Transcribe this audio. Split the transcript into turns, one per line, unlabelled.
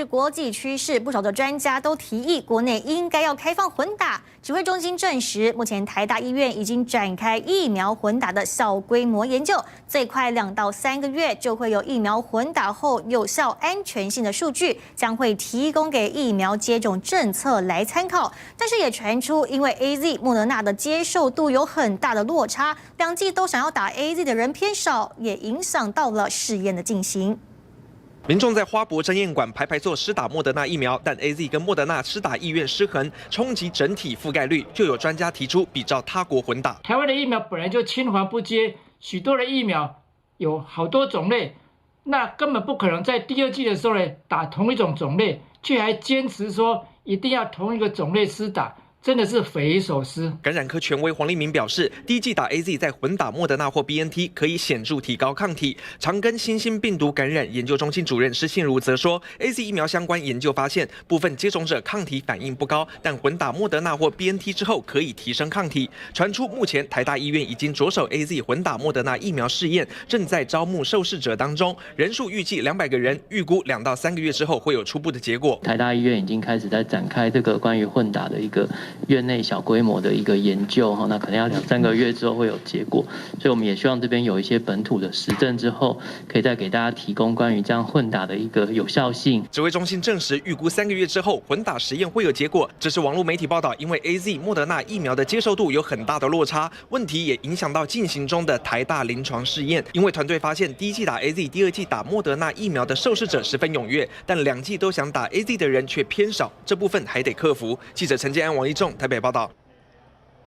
是国际趋势，不少的专家都提议国内应该要开放混打。指挥中心证实，目前台大医院已经展开疫苗混打的小规模研究，最快2到3个月就会有疫苗混打后有效安全性的数据，将会提供给疫苗接种政策来参考。但是也传出，因为 AZ、莫德纳的接受度有很大的落差，两剂都想要打 AZ 的人偏少，也影响到了试验的进行。
民众在花博争验馆排坐施打莫德纳疫苗，但 AZ 跟莫德纳施打意愿失衡，冲击整体覆盖率。就有专家提出比照他国混打。
台湾的疫苗本来就青黄不接，许多的疫苗有好多种类，那根本不可能在第2剂的时候呢打同一种种类，却还坚持说一定要同一个种类施打。 真的是匪夷所思。
感染科权威黄立明表示，第1剂打 AZ 再混打莫德纳或 BNT 可以显著提高抗体。长庚新兴病毒感染研究中心主任施信如则说 ，AZ 疫苗相关研究发现，部分接种者抗体反应不高，但混打莫德纳或 BNT 之后可以提升抗体。传出目前台大医院已经着手 AZ 混打莫德纳疫苗试验，正在招募受试者当中，人数预计200个人，预估2到3个月之后会有初步的结果。
台大医院已经开始在展开这个关于混打的一个 院内小规模的一个研究哈，那可能要2、3个月之后会有结果，所以我们也希望这边有一些本土的实证之后，可以再给大家提供关于这样混打的一个有效性。
指挥中心证实，预估3个月之后混打实验会有结果。这是网络媒体报道，因为 AZ、莫德纳疫苗的接受度有很大的落差，问题也影响到进行中的台大临床试验。因为团队发现，第1剂打 AZ、第2剂打莫德纳疫苗的受试者十分踊跃，但2剂都想打 AZ 的人却偏少，这部分还得克服。记者陈建安、王一仲台北报道。